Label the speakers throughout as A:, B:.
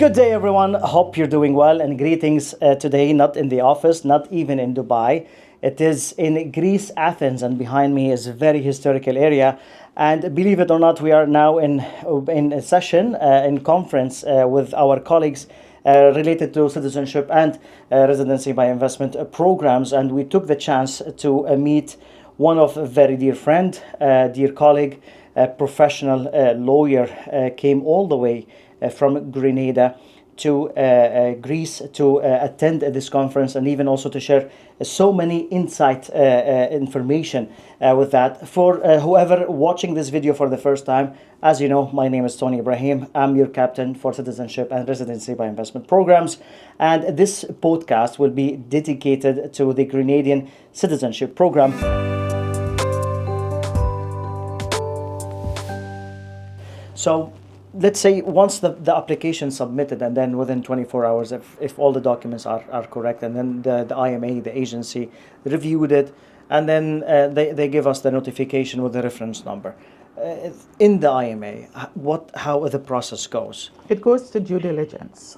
A: Good day, everyone. Hope you're doing well, and greetings today, not in the office, not even in Dubai. It is in Greece, Athens, and behind me is a very historical area. And believe it or not, we are now in a session, in conference with our colleagues related to citizenship and residency by investment programs. And we took the chance to meet one of a very dear friend, dear colleague, a professional lawyer, came all the way from غرينادا to Greece to attend this conference, and even also to share so many insight information with that. For whoever watching this video for the first time, as you know, my name is Tony Ibrahim. I'm your captain for citizenship and residency by investment programs, and this podcast will be dedicated to the Grenadian citizenship program. So let's say once the application is submitted, and then within 24 hours, if all the documents are correct, and then the IMA, the agency, reviewed it, and then they give us the notification with the reference number. In the IMA, how the process goes?
B: It goes to due diligence.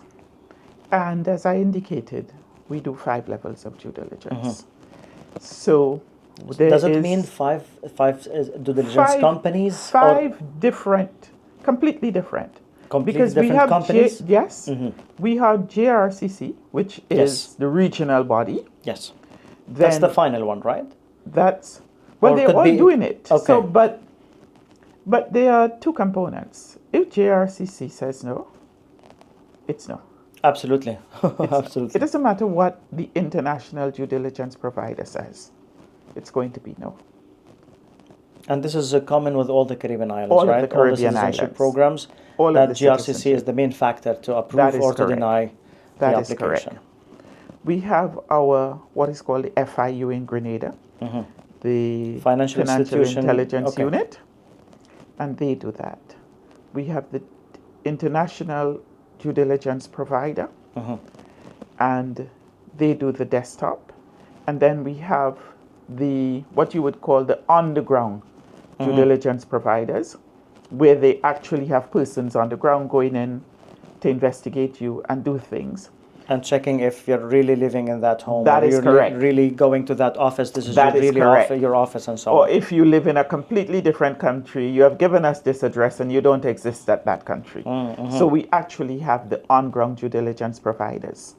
B: And as I indicated, we do 5 levels of due diligence. Mm-hmm. So
A: does it mean five due diligence companies?
B: 5 different, completely different.
A: Because different we have companies?
B: Yes. Mm-hmm. We have JRCC, which is the regional body.
A: Yes. That's the final one, right?
B: That's, well, they're all doing it. Okay. So, but there are 2 components. If JRCC says no, it's no.
A: Absolutely. Absolutely.
B: It doesn't matter what the international due diligence provider says. It's going to be no.
A: And this is common with all the Caribbean islands,
B: all
A: right?
B: Of the Caribbean
A: all the citizenship
B: islands.
A: programs.
B: All
A: that
B: of the
A: GRCC is the main factor to approve or to deny the application. That is correct.
B: We have our, what is called the FIU in Grenada, mm-hmm. the
A: Financial
B: Intelligence Unit, and they do that. We have the international due diligence provider, mm-hmm. and they do the desktop. And then we have the, what you would call the underground due mm-hmm. diligence providers, where they actually have persons on the ground going in to investigate you and do things. And
A: checking if you're really living in that home.
B: That is correct.
A: Really going to that office. This is your office and so on.
B: Or if you live in a completely different country, you have given us this address and you don't exist at that country. Mm-hmm. So we actually have the on-ground due diligence providers.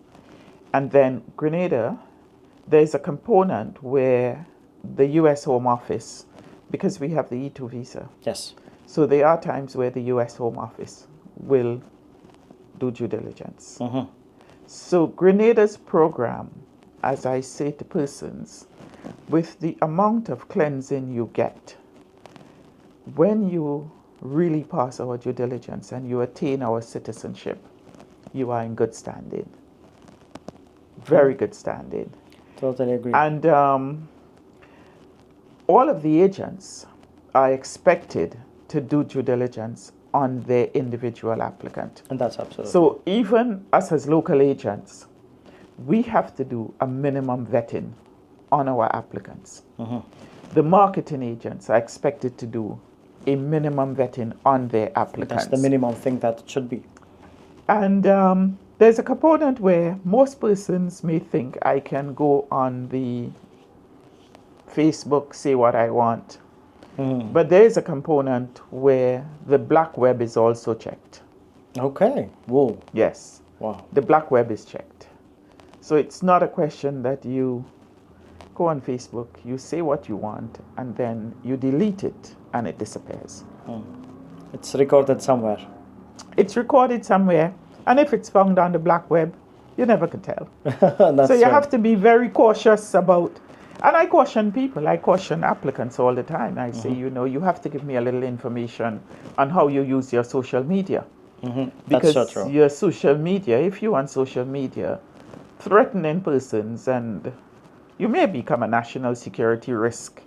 B: And then Grenada, there's a component where the U.S. Home Office, because we have the E2 visa.
A: Yes.
B: So there are times where the U.S. Home Office will do due diligence. Mm-hmm. So Grenada's program, as I say to persons, with the amount of cleansing you get, when you really pass our due diligence and you attain our citizenship, you are in good standing. Very good standing.
A: Totally agree.
B: And all of the agents are expected to do due diligence on their individual applicant.
A: And that's absolutely.
B: So even us as local agents, we have to do a minimum vetting on our applicants. Mm-hmm. The marketing agents are expected to do a minimum vetting on their applicants.
A: That's the minimum thing that it should be.
B: And there's a component where most persons may think I can go on the Facebook, say what I want. Mm. But there is a component where the black web is also checked.
A: Okay. Whoa.
B: Yes.
A: Wow.
B: The black web is checked. So it's not a question that you go on Facebook, you say what you want, and then you delete it and it disappears. Mm.
A: It's recorded somewhere.
B: It's recorded somewhere. And if it's found on the black web, you never can tell. So you have to be very cautious about. And I caution people, I caution applicants all the time. I say, mm-hmm. You have to give me a little information on how you use your social media. Mm-hmm. Because
A: that's so true.
B: Your social media, if you on social media, threatening persons, and you may become a national security risk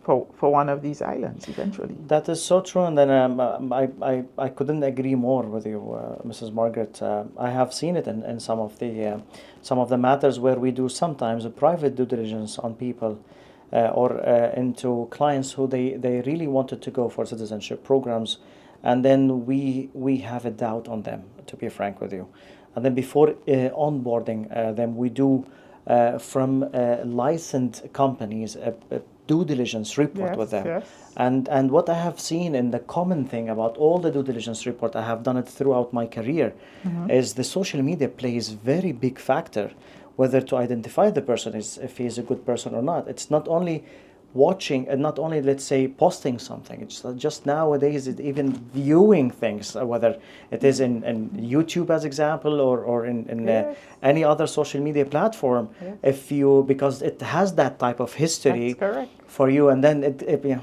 B: for one of these islands eventually.
A: That is so true, and then I couldn't agree more with you, Mrs. Margaret. I have seen it in some of the matters where we do sometimes a private due diligence on people, or into clients who they really wanted to go for citizenship programs, and then we have a doubt on them, to be frank with you. And then before onboarding them, we do from licensed companies a due diligence report with them.
B: Yes.
A: And what I have seen, and the common thing about all the due diligence report, I have done it throughout my career, is the social media plays very big factor whether to identify the person if he is a good person or not. It's not only watching and not only, let's say, posting something. It's just nowadays even viewing things, whether it is in YouTube as example or in
B: Yes.
A: any other social media platform.
B: Yes.
A: Because it has that type of history
B: That's correct.
A: for you, and then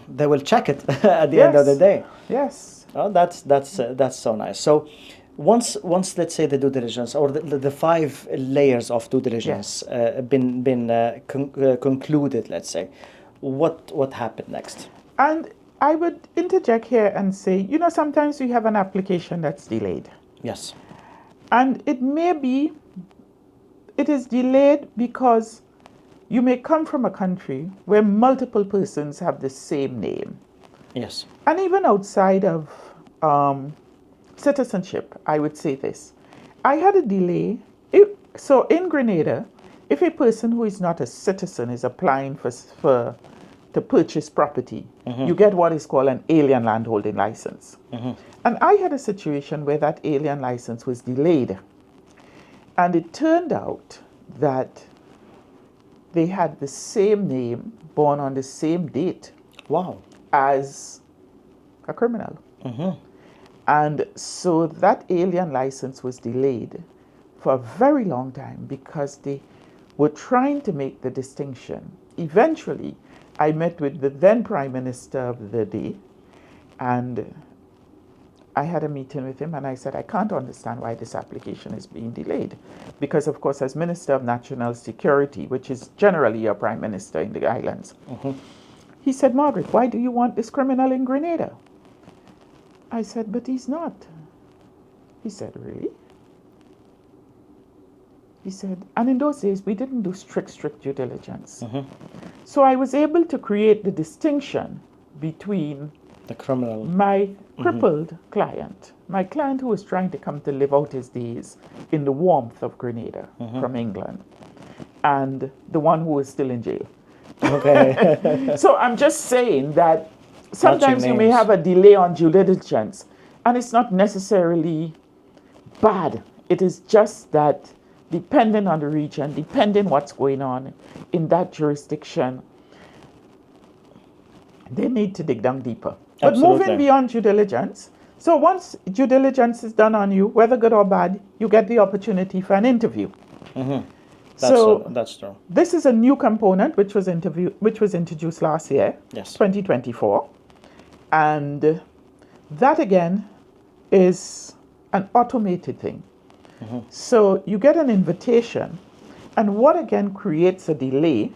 A: they will check it at the end of the day.
B: Yes.
A: Oh, that's so nice. So once let's say the due diligence or the 5 layers of due diligence been concluded, let's say, what happened next?
B: And I would interject here and say, sometimes you have an application that's delayed.
A: Yes.
B: And it is delayed because you may come from a country where multiple persons have the same name.
A: Yes.
B: And even outside of citizenship, I would say this. I had a delay. So in Grenada, if a person who is not a citizen is applying to purchase property, you get what is called an alien landholding license. And I had a situation where that alien license was delayed. And it turned out that they had the same name, born on the same date.
A: Wow.
B: As a criminal. And so that alien license was delayed for a very long time because they were trying to make the distinction. Eventually, I met with the then Prime Minister of the day, and I had a meeting with him, and I said, I can't understand why this application is being delayed. Because, of course, as Minister of National Security, which is generally a Prime Minister in the islands, he said, Margaret, why do you want this criminal in Grenada? I said, but he's not. He said, really? He said, and in those days, we didn't do strict due diligence. So I was able to create the distinction between
A: the criminal,
B: my crippled client, my client who was trying to come to live out his days in the warmth of Grenada from England, and the one who was still in jail.
A: Okay.
B: So I'm just saying that sometimes you may
A: names.
B: have a delay on due diligence, and it's not necessarily bad. It is just that depending on the region, depending what's going on in that jurisdiction, they need to dig down deeper. But
A: Absolutely.
B: moving beyond due diligence, so once due diligence is done on you, whether good or bad, you get the opportunity for an interview.
A: That's true.
B: This is a new component which was introduced last year,
A: Yes.
B: 2024. And that again is an automated thing. So you get an invitation, and what again creates a delay,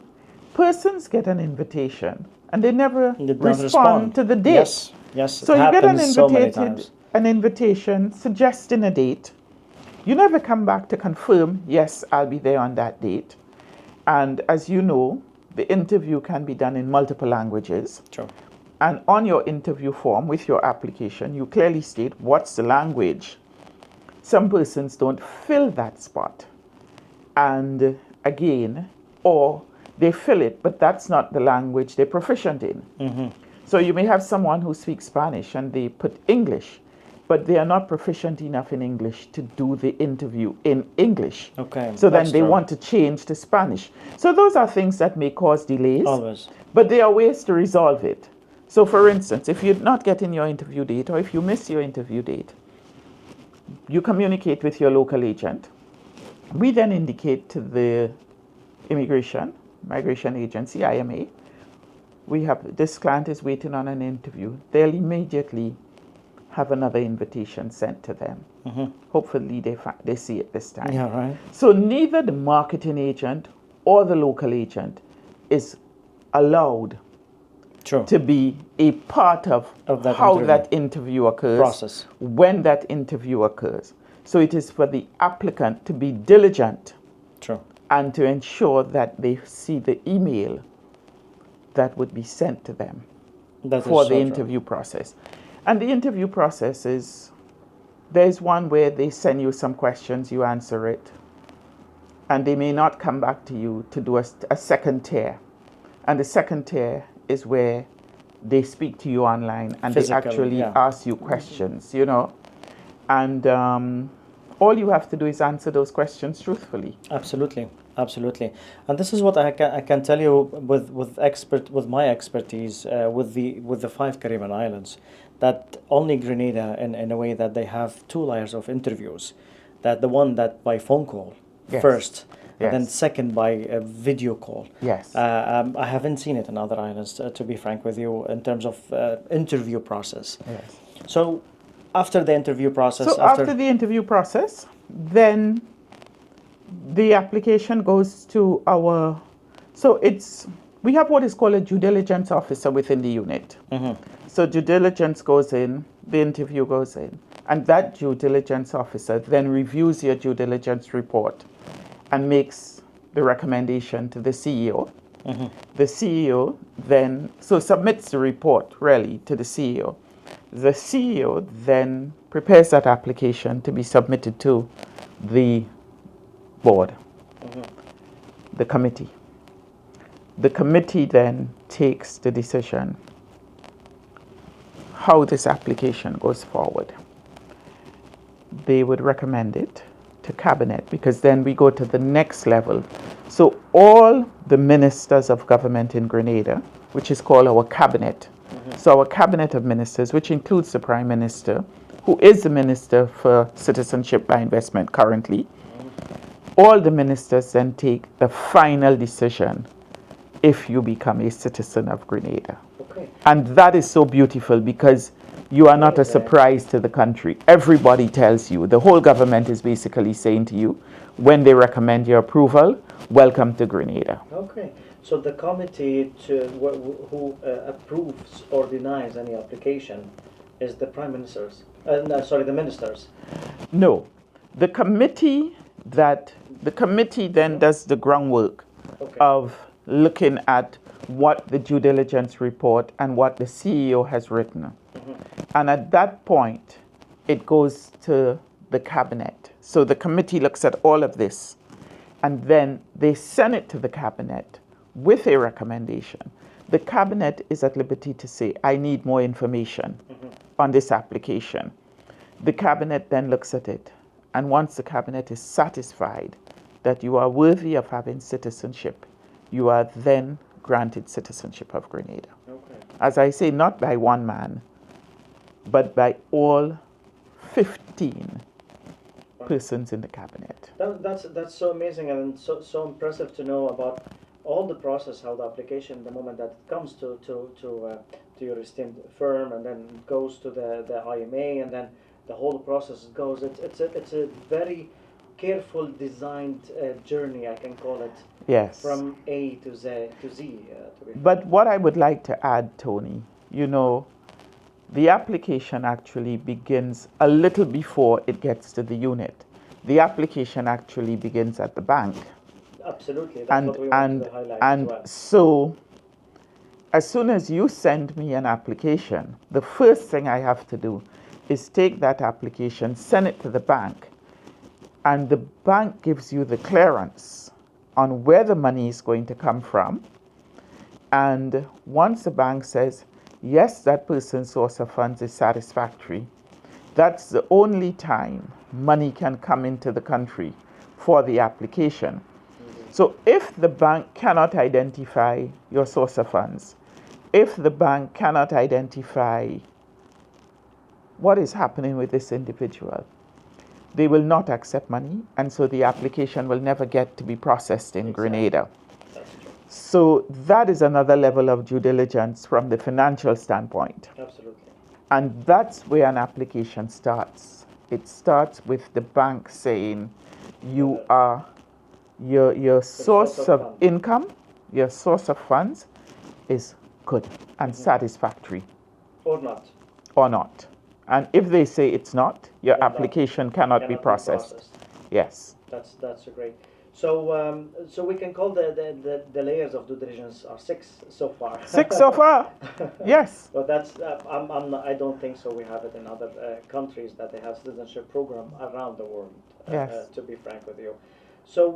B: persons get an invitation and they never respond to the date.
A: Yes.
B: So you get an invitation suggesting a date. You never come back to confirm, yes, I'll be there on that date. And as you know, the interview can be done in multiple languages.
A: True.
B: And on your interview form with your application, you clearly state what's the language. Some persons don't fill that spot. And again, or they fill it, but that's not the language they're proficient in. So you may have someone who speaks Spanish and they put English, but they are not proficient enough in English to do the interview in English.
A: Okay.
B: So then they want to change to Spanish. So those are things that may cause delays.
A: Always.
B: But there are ways to resolve it. So for instance, if you're not getting your interview date or if you miss your interview date, you communicate with your local agent. We then indicate to the Migration Agency, IMA, this client is waiting on an interview. They'll immediately have another invitation sent to them. Hopefully they see it this time.
A: Yeah, right.
B: So neither the marketing agent or the local agent is allowed to be a part of that how interview. That interview occurs,
A: process,
B: when that interview occurs. So it is for the applicant to be diligent.
A: True.
B: And to ensure that they see the email that would be sent to them
A: That is
B: for
A: so
B: the
A: true.
B: interview process. And the interview process is, there's one where they send you some questions, you answer it, and they may not come back to you to do a second tier. And the second tier is where they speak to you online and
A: Physical,
B: they actually
A: yeah.
B: ask you questions, you know. And all you have to do is answer those questions truthfully.
A: Absolutely, absolutely. And this is what I can tell you with my expertise with the 5 Caribbean islands, that only Grenada in a way that they have 2 layers of interviews, that the one that by phone call
B: Yes.
A: first, and
B: Yes.
A: then second by a video call.
B: Yes.
A: I haven't seen it in other islands, to be frank with you, in terms of interview process.
B: Yes.
A: So after the interview process,
B: So after the interview process, then the application goes to we have what is called a due diligence officer within the unit. So due diligence goes in, the interview goes in, and that due diligence officer then reviews your due diligence report and makes the recommendation to the CEO. The CEO then submits the report really to the CEO. The CEO then prepares that application to be submitted to the board, the committee. The committee then takes the decision how this application goes forward. They would recommend it to cabinet, because then we go to the next level. So all the ministers of government in Grenada, which is called our cabinet, so our cabinet of ministers, which includes the prime minister, who is the minister for citizenship by investment currently, all the ministers then take the final decision if you become a citizen of Grenada.
A: Okay.
B: And that is so beautiful, because you are not a surprise to the country. Everybody tells you, the whole government is basically saying to you, when they recommend your approval, welcome to Grenada.
A: Okay, so the committee who approves or denies any application is the prime ministers. The ministers.
B: No, the committee then does the groundwork of looking at what the due diligence report and what the CEO has written. And at that point, it goes to the cabinet. So the committee looks at all of this, and then they send it to the cabinet with a recommendation. The cabinet is at liberty to say, I need more information on this application. The cabinet then looks at it, and once the cabinet is satisfied that you are worthy of having citizenship, you are then granted citizenship of Grenada.
A: Okay.
B: As I say, not by one man, but by all 15 persons in the cabinet.
A: That's so amazing and so impressive to know about all the process, how the application, the moment that it comes to your esteemed firm, and then goes to the IMA, and then the whole process goes. It's a very careful designed journey, I can call it.
B: Yes.
A: From A to Z.
B: But what I would like to add, Tony, the application actually begins a little before it gets to the unit. The application actually begins at the bank.
A: Absolutely, that's what we want to highlight as well.
B: So, as soon as you send me an application, the first thing I have to do is take that application, send it to the bank, and the bank gives you the clearance on where the money is going to come from. And once the bank says, yes, that person's source of funds is satisfactory, that's the only time money can come into the country for the application. So if the bank cannot identify your source of funds, if the bank cannot identify what is happening with this individual, they will not accept money, and so the application will never get to be processed in Grenada. So that is another level of due diligence from the financial standpoint.
A: Absolutely.
B: And that's where an application starts. It starts with the bank saying your source of income, your source of funds is good and satisfactory.
A: Or not.
B: Or not. And if they say it's not, your application cannot be processed. Yes.
A: That's great. So we can call the layers of due diligence are 6 so far.
B: 6 so far. Yes.
A: But that's I don't think so. We have it in other countries that they have citizenship program around the world.
B: Yes.
A: To be frank with you. So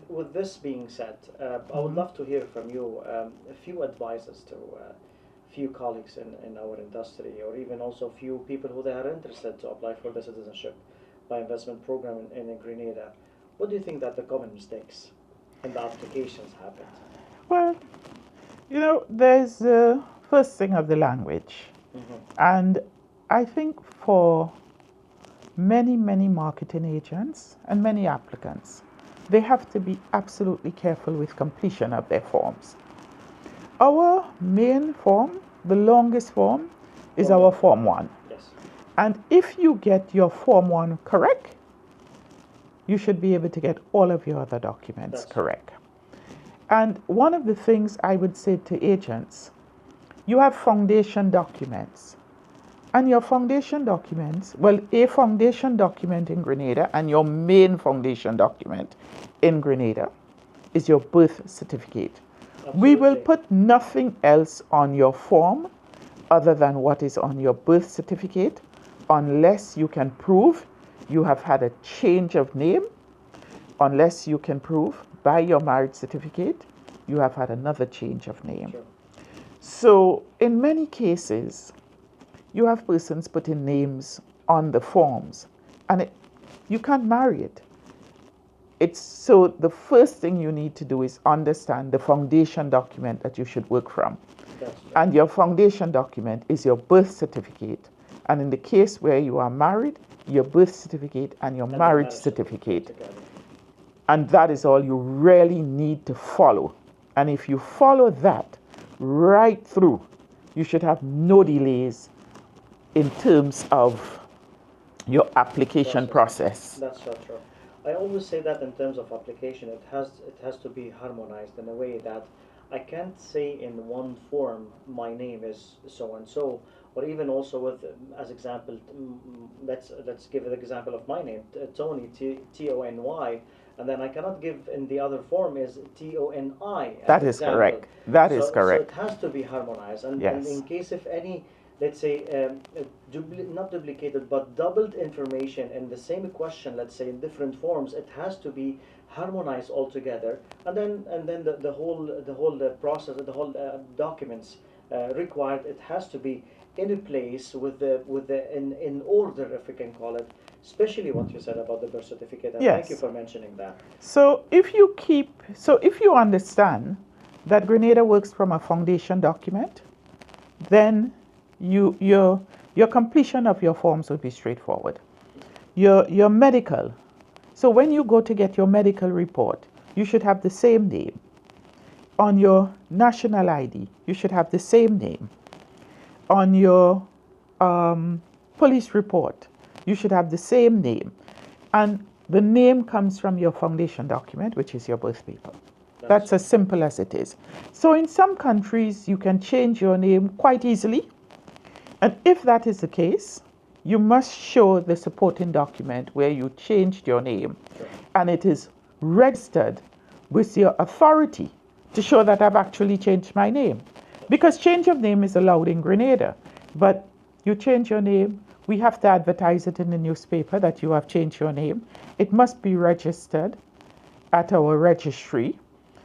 A: with this being said, I would love to hear from you a few advices to few colleagues in our industry, or even also few people who they are interested to apply for the citizenship by investment program in Grenada. What do you think that the common mistakes in the applications happened?
B: Well, there's the first thing of the language. And I think for many marketing agents and many applicants, they have to be absolutely careful with completion of their forms. Our main form, the longest form, is our Form 1.
A: Yes.
B: And if you get your Form 1 correct, you should be able to get all of your other documents correct. And one of the things I would say to agents, you have foundation documents. And your foundation documents, a foundation document in Grenada and your main foundation document in Grenada is your birth certificate. Absolutely. We will put nothing else on your form other than what is on your birth certificate, unless you can prove you have had a change of name, unless you can prove by your marriage certificate you have had another change of name. Sure. So in many cases, you have persons putting names on the forms, and you can't marry it. So the first thing you need to do is understand the foundation document that you should work from. And your foundation document is your birth certificate. And in the case where you are married, your birth certificate and your marriage certificate. And that is all you really need to follow. And if you follow that right through, you should have no delays in terms of your application process.
A: That's so true. I always say that in terms of application, it has to be harmonized in a way that I can't say in one form my name is so and so, or even also with, as example, let's give an example of my name, Tony, Tony, and then I cannot give in the other form is Toni.
B: That is correct. That is correct.
A: So it has to be harmonized, and in case if any, let's say, not duplicated, but doubled information in the same question, let's say in different forms, it has to be harmonized altogether, and then the whole process, the whole documents required, it has to be in a place in order, if we can call it, especially what you said about the birth certificate, and thank you for mentioning that.
B: So if you understand that Grenada works from a foundation document, then your completion of your forms will be straightforward. Your medical. So when you go to get your medical report, you should have the same name. On your national ID, you should have the same name. On your police report, you should have the same name. And the name comes from your foundation document, which is your birth paper. That's as simple as it is. So in some countries, you can change your name quite easily. And if that is the case, you must show the supporting document where you changed your name, and it is registered with your authority to show that I've actually changed my name. Because change of name is allowed in Grenada, but you change your name, we have to advertise it in the newspaper that you have changed your name. It must be registered at our registry.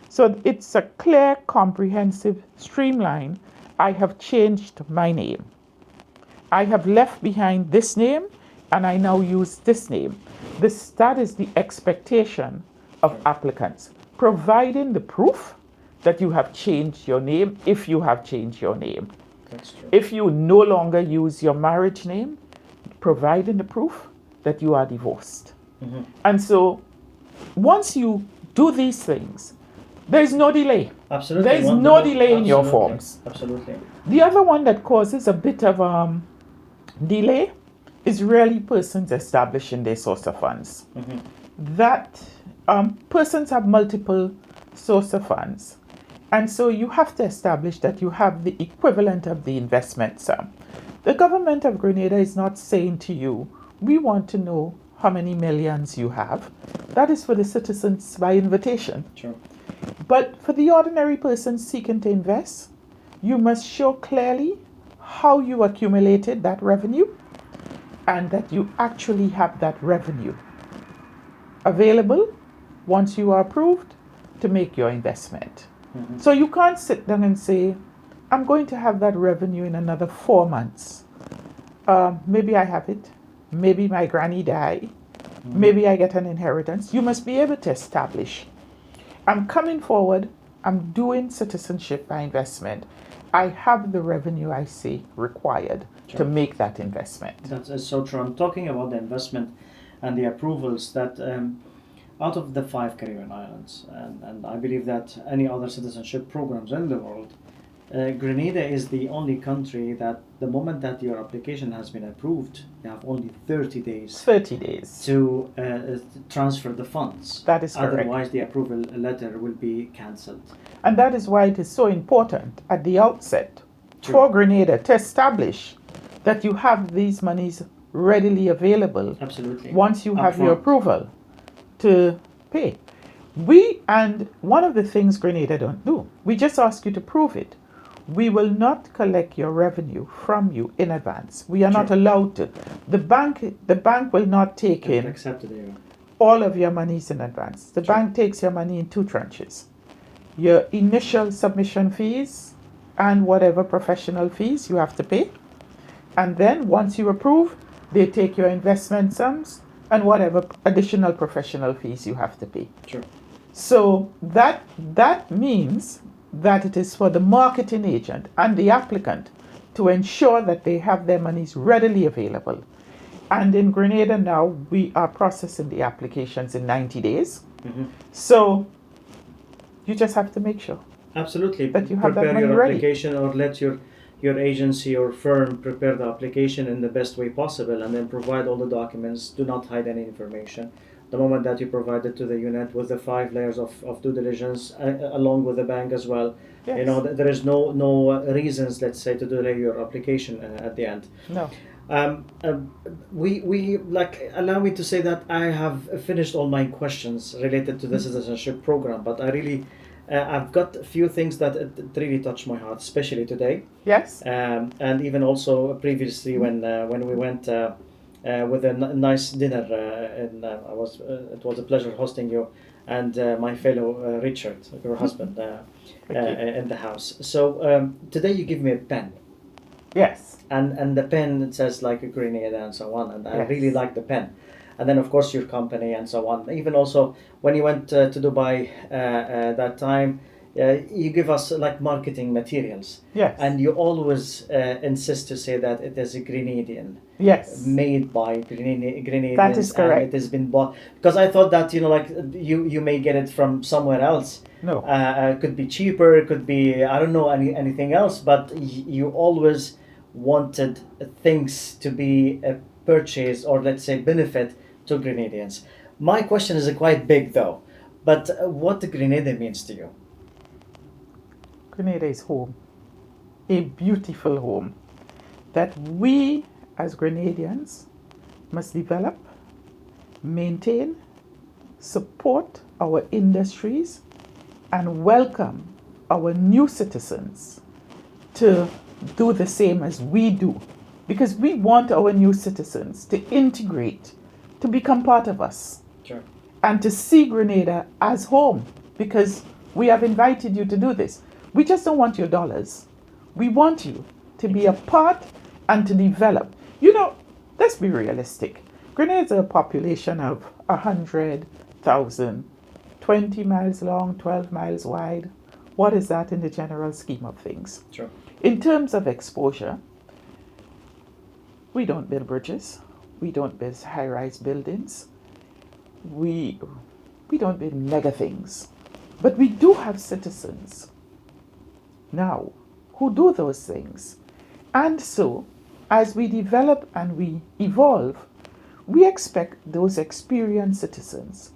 B: So it's a clear, comprehensive, streamline. I have changed my name. I have left behind this name, and I now use this name. That is the expectation of applicants, providing the proof that you have changed your name, if you have changed your name.
A: That's true.
B: If you no longer use your marriage name, providing the proof that you are divorced. Mm-hmm. And so once you do these things, there is no delay.
A: Absolutely.
B: There is no delay in your forms.
A: Absolutely.
B: The other one that causes a bit of delay is really persons establishing their source of funds. Mm-hmm. That persons have multiple source of funds. And so you have to establish that you have the equivalent of the investment sum. The government of Grenada is not saying to you, we want to know how many millions you have. That is for the citizens by invitation.
A: Sure.
B: But for the ordinary person seeking to invest, you must show clearly how you accumulated that revenue and that you actually have that revenue available once you are approved to make your investment.
A: Mm-hmm.
B: So you can't sit down and say, I'm going to have that revenue in another 4 months. Maybe I have it. Maybe my granny died.
A: Mm-hmm.
B: Maybe I get an inheritance. You must be able to establish, I'm coming forward, I'm doing citizenship by investment. I have the revenue I see required to make that investment.
A: That's so true. I'm talking about the investment and the approvals that out of the 5 Caribbean islands, and I believe that any other citizenship programs in the world, Grenada is the only country that the moment that your application has been approved, you have only 30 days.
B: 30 days.
A: To transfer the funds.
B: That is correct.
A: Otherwise, the approval letter will be cancelled.
B: And that is why it is so important at the outset for Grenada to establish that you have these monies readily available.
A: Absolutely.
B: Once you have your approval to pay. And one of the things Grenada don't do, we just ask you to prove it. We will not collect your revenue from you in advance. We are not allowed to. The bank will not take in all of your monies in advance. The bank takes your money in 2 tranches. Your initial submission fees and whatever professional fees you have to pay. And then once you approve, they take your investment sums and whatever additional professional fees you have to pay.
A: Sure.
B: So that means that it is for the marketing agent and the applicant to ensure that they have their monies readily available. And in Grenada now, we are processing the applications in 90 days. Mm-hmm. So you just have to make sure.
A: Absolutely.
B: That you have
A: prepare
B: that money
A: your
B: ready.
A: Application, or let your agency or firm prepare the application in the best way possible, and then provide all the documents. Do not hide any information. The moment that you provide it to the unit with the 5 layers of due diligence, along with the bank as well,
B: yes.
A: There is no reasons, let's say, to delay your application at the end.
B: No.
A: We allow me to say that I have finished all my questions related to the citizenship program, but I really I've got a few things that really touch my heart, especially today.
B: Yes.
A: And even also previously when we went with a nice dinner, and it was a pleasure hosting you and my fellow Richard, your husband, in the house. So today you give me a pen.
B: Yes.
A: And the pen, it says like a Grenada and so on, and
B: yes.
A: I really like the pen. And then of course your company and so on. Even also when you went to Dubai that time, you give us like marketing materials.
B: Yes.
A: And you always insist to say that it is a Grenadian.
B: Yes.
A: Made by Grenadians.
B: That is correct.
A: And it has been bought, because I thought that you may get it from somewhere else.
B: No.
A: It could be cheaper. It could be, I don't know, anything else. But you always wanted things to be a purchase, or let's say benefit to Grenadians. My question is quite big though, but what Grenada means to you?
B: Grenada is home, a beautiful home that we as Grenadians must develop, maintain, support our industries, and welcome our new citizens to do the same as we do, because we want our new citizens to integrate, to become part of us.
A: Sure.
B: And to see Grenada as home, because we have invited you to do this. We just don't want your dollars. We want you to be a part and to develop. Let's be realistic. Grenada is a population of 100,000, 20 miles long, 12 miles wide. What is that in the general scheme of things?
A: Sure.
B: In terms of exposure, we don't build bridges. We don't build high-rise buildings. We don't build mega things. But we do have citizens now who do those things. And so, as we develop and we evolve, we expect those experienced citizens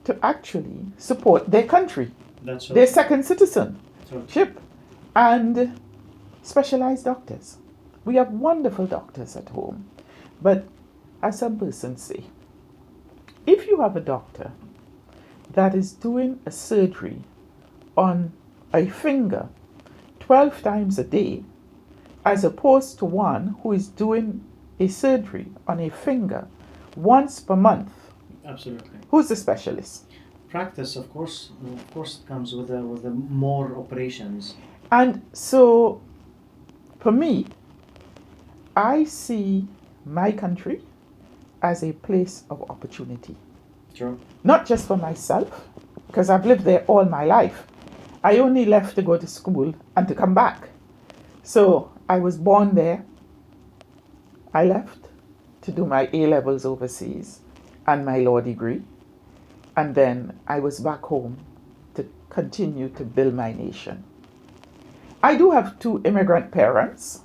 B: to actually support their country, their second citizenship, and specialized doctors. We have wonderful doctors at home. But as some persons say, if you have a doctor that is doing a surgery on a finger 12 times a day, as opposed to one who is doing a surgery on a finger once per month,
A: Absolutely.
B: who's the specialist?
A: Practice, of course, comes with the more operations.
B: And so, for me, I see my country as a place of opportunity.
A: True.
B: Not just for myself, because I've lived there all my life. I only left to go to school and to come back. So I was born there. I left to do my A-levels overseas and my law degree. And then I was back home to continue to build my nation. I do have 2 immigrant parents.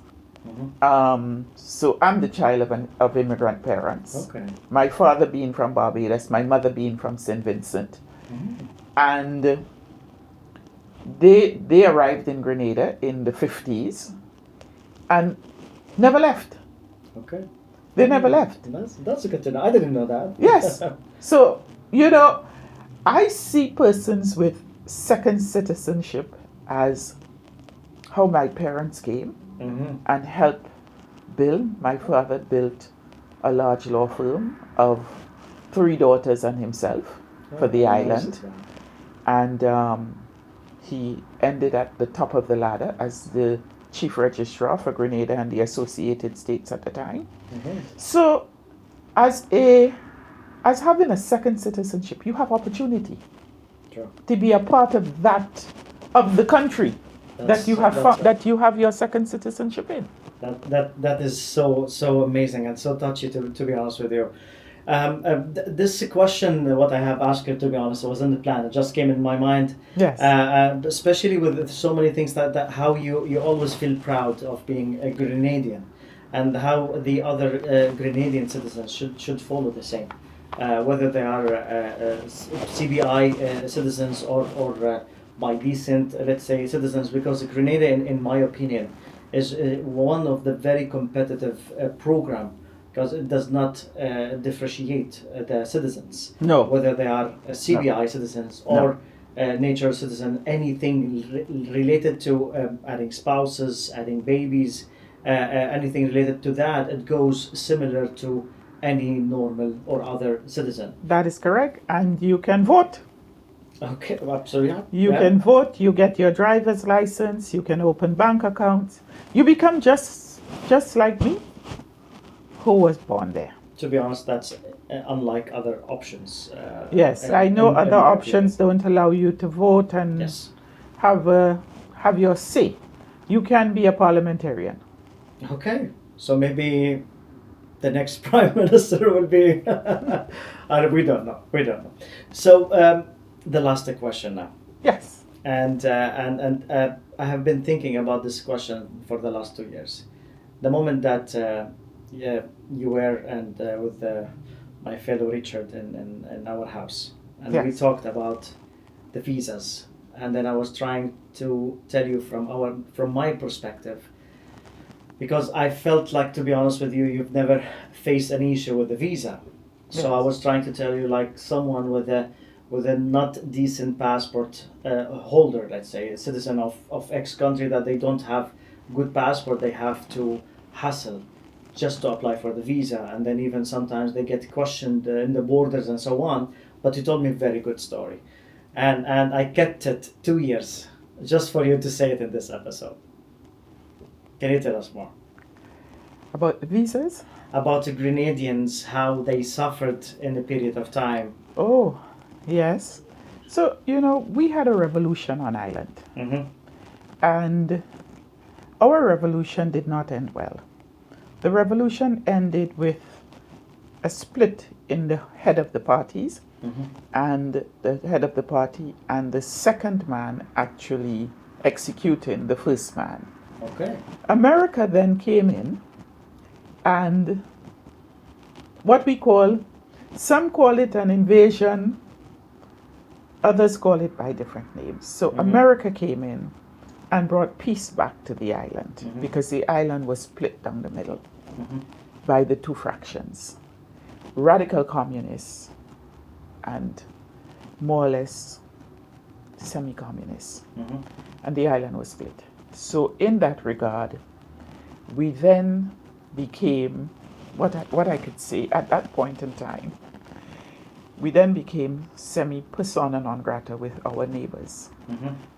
B: So I'm the child of immigrant parents.
A: Okay.
B: My father being from Barbados, my mother being from St. Vincent. And they arrived in Grenada in the 50s and never left.
A: Okay.
B: They never left.
A: That's good to know. I didn't know that.
B: Yes. So, I see persons with second citizenship as how my parents came and helped build. My father built a large law firm of 3 daughters and himself for the island. And he ended at the top of the ladder as the chief registrar for Grenada and the Associated States at the time. So, as having a second citizenship, you have opportunity to be a part of the country that you have your second citizenship in.
A: That is so amazing and so touchy to be honest with you. This question, what I have asked you, to be honest, was in the plan. It just came in my mind.
B: Yes.
A: Especially with so many things that how you always feel proud of being a Grenadian, and how the other Grenadian citizens should follow the same, whether they are CBI citizens or by decent, let's say, citizens, because Grenada, in my opinion, is one of the very competitive program, because it does not differentiate the citizens.
B: No.
A: Whether they are CBI citizens or nature citizen, anything related to adding spouses, adding babies, anything related to that, it goes similar to any normal or other citizen.
B: That is correct, and you can vote.
A: Okay, absolutely.
B: You can vote, you get your driver's license, you can open bank accounts. You become just like me, who was born there.
A: To be honest, that's unlike other options.
B: Yes, I know other options don't allow you to vote and have your say. You can be a parliamentarian.
A: Okay, so maybe the next prime minister will be. We don't know. So the last question now.
B: Yes.
A: And I have been thinking about this question for the last 2 years. The moment that you were and with my fellow Richard in our house, and we talked about the visas, and then I was trying to tell you from my perspective, because I felt like, to be honest with you, you've never faced an issue with the visa. So I was trying to tell you, like someone with a not decent passport holder, let's say, a citizen of X country, that they don't have good passport, they have to hassle just to apply for the visa, and then even sometimes they get questioned in the borders and so on. But you told me a very good story, and I kept it 2 years just for you to say it in this episode. Can you tell us more
B: about the visas?
A: About the Grenadians, how they suffered in a period of time.
B: Oh, yes. So, we had a revolution on island. And our revolution did not end well. The revolution ended with a split in the head of the parties, and the head of the party and the second man actually executing the first man.
A: Okay.
B: America then came in, and some call it an invasion, others call it by different names. So America came in and brought peace back to the island, because the island was split down the middle by the 2 fractions. Radical communists and more or less semi-communist. And the island was split. So in that regard, we then became, what I could say at that point in time, we then became semi-persona non grata with our neighbors.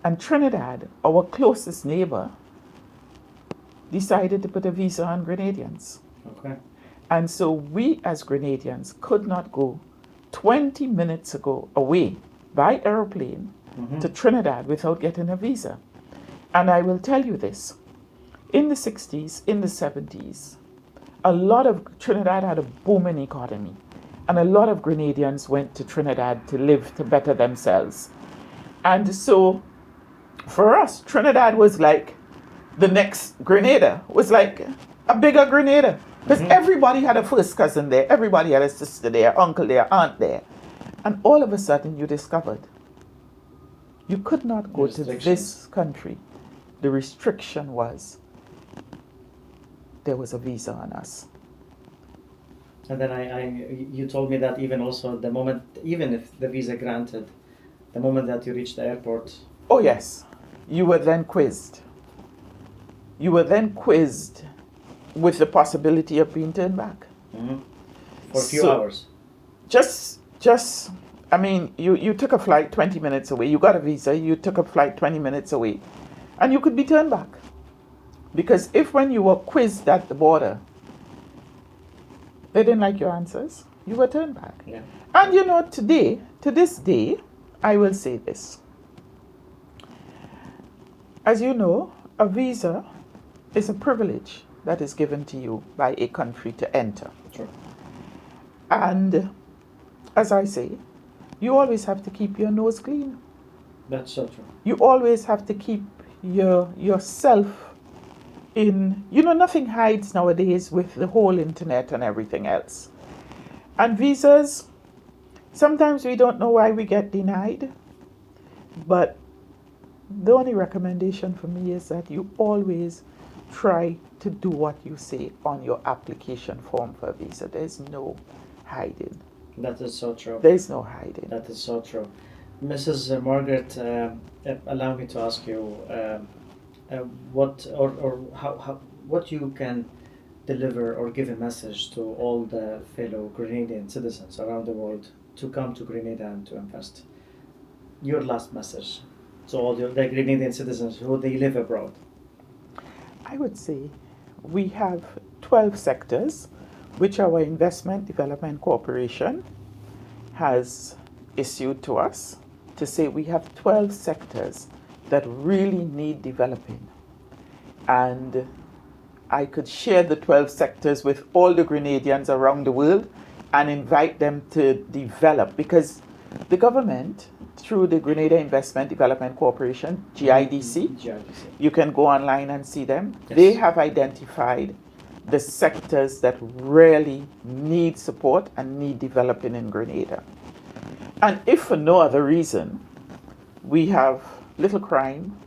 B: And Trinidad, our closest neighbor, decided to put a visa on Grenadians.
A: Okay.
B: And so we as Grenadians could not go 20 minutes away by aeroplane to Trinidad without getting a visa. And I will tell you this, in the 60s, in the 70s, a lot of Trinidad had a booming economy. And a lot of Grenadians went to Trinidad to live, to better themselves. And so for us, Trinidad was like the next Grenada, was like a bigger Grenada. Because everybody had a first cousin there, everybody had a sister there, uncle there, aunt there. And all of a sudden you discovered you could not go to this country. The restriction was there was a visa on us.
A: And then you told me that even also the moment, even if the visa granted, the moment that you reached the airport.
B: Oh yes, you were then quizzed. You were then quizzed with the possibility of being turned back.
A: For a few hours.
B: I mean, you took a flight 20 minutes away, you got a visa, you took a flight 20 minutes away, and you could be turned back. Because if when you were quizzed at the border, they didn't like your answers, you were turned back.
A: Yeah.
B: And you know, today, to this day, I will say this. As you know, a visa is a privilege that is given to you by a country to enter.
A: Sure.
B: And as I say, you always have to keep your nose clean.
A: That's so true.
B: You always have to keep yourself in, nothing hides nowadays with the whole internet and everything else. And visas, sometimes we don't know why we get denied, but the only recommendation for me is that you always try to do what you say on your application form for a visa. There's no hiding.
A: That is so true.
B: There's no hiding.
A: That is so true. Mrs. Margaret, allow me to ask you what you can deliver or give a message to all the fellow Grenadian citizens around the world to come to Grenada and to invest. Your last message to all the Grenadian citizens who they live abroad.
B: I would say we have 12 sectors which our Investment Development Corporation has issued to us to say we have 12 sectors that really need developing. And I could share the 12 sectors with all the Grenadians around the world and invite them to develop, because the government, through the Grenada Investment Development Corporation, GIDC, you can go online and see them. Yes. They have identified the sectors that really need support and need developing in Grenada. And if for no other reason, we have little crime,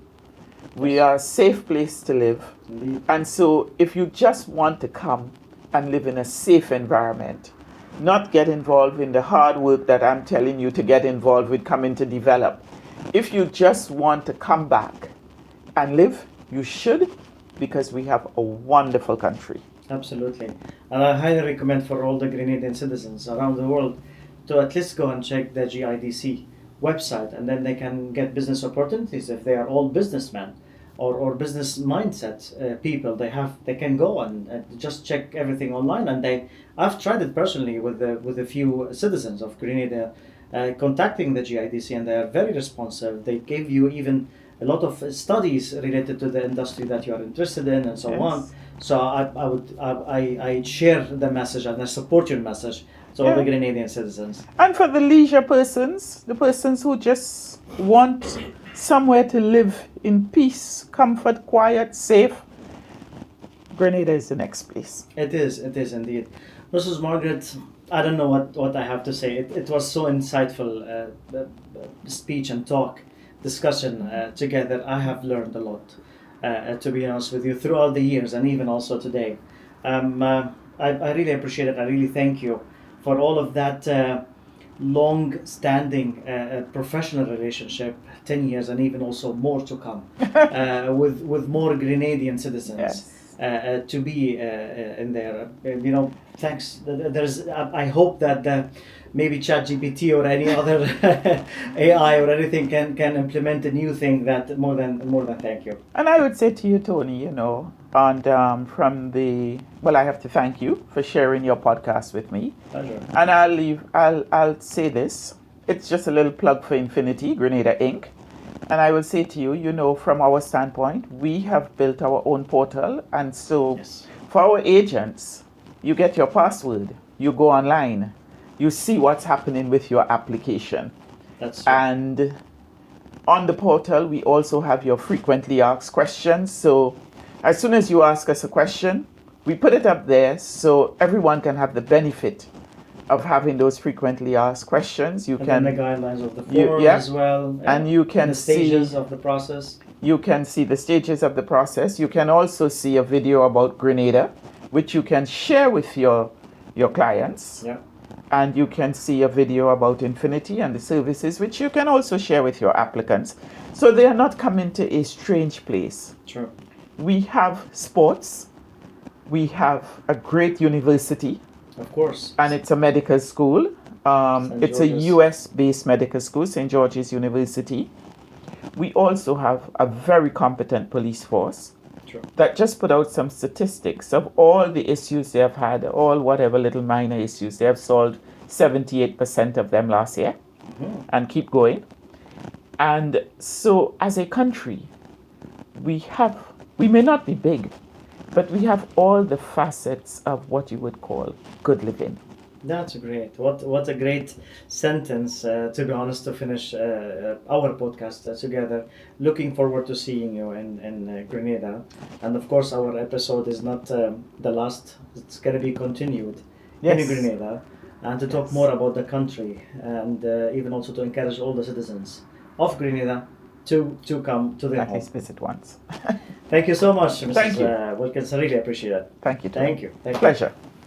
B: we are a safe place to live. Indeed. And so if you just want to come and live in a safe environment, not get involved in the hard work that I'm telling you to get involved with coming to develop. If you just want to come back and live, you should, because we have a wonderful country.
A: Absolutely. And I highly recommend for all the Grenadian citizens around the world to at least go and check the GIDC website, and then they can get business opportunities if they are all businessmen or business mindset people. They can go and just check everything online. And I've tried it personally with a few citizens of Grenada, contacting the GIDC, and they are very responsive. They give you even a lot of studies related to the industry that you are interested in, and so yes. on. So I share the message and I support your message to all the Grenadian citizens.
B: And for the leisure persons, the persons who just want somewhere to live in peace, comfort, quiet, safe, Grenada is the next place.
A: It is indeed. Mrs. Margaret, I don't know what I have to say. It was so insightful speech and talk, discussion together. I have learned a lot, to be honest with you, throughout the years and even also today. I really appreciate it. I really thank you for all of that long-standing professional relationship, 10 years and even also more to come, with more Grenadian citizens.
B: Yes.
A: To be in there, thanks. I hope that maybe ChatGPT or any other AI or anything can implement a new thing that more than thank you.
B: And I would say to you, Tony, and I have to thank you for sharing your podcast with me.
A: Pleasure.
B: And I'll say this. It's just a little plug for Infinity, Grenada Inc. And I will say to you, from our standpoint, we have built our own portal. And so for our agents, you get your password, you go online, you see what's happening with your application.
A: That's true.
B: And on the portal, we also have your frequently asked questions. So as soon as you ask us a question, we put it up there so everyone can have the benefit of having those frequently asked questions.
A: And then the guidelines of the forums as well.
B: And you can
A: the stages of the process.
B: You can see the stages of the process. You can also see a video about Grenada, which you can share with your clients.
A: Yeah.
B: And you can see a video about Infinity and the services, which you can also share with your applicants. So they are not coming to a strange place.
A: True.
B: We have sports. We have a great university.
A: Of course.
B: And it's a medical school. It's a US-based medical school, St. George's University. We also have a very competent police force.
A: True.
B: That just put out some statistics of all the issues they have had, all whatever little minor issues. They have solved 78% of them last year and keep going. And so as a country, we may not be big, but we have all the facets of what you would call good living.
A: That's great. What a great sentence, to be honest, to finish our podcast together. Looking forward to seeing you in Grenada. And of course, our episode is not the last. It's going to be continued in Grenada. And to talk more about the country and even also to encourage all the citizens of Grenada to come to their home.
B: At least visit once.
A: Thank you so much, Mrs.
B: Thank you.
A: Wilkins. I really appreciate it.
B: Thank you.
A: Thank you.
B: Pleasure.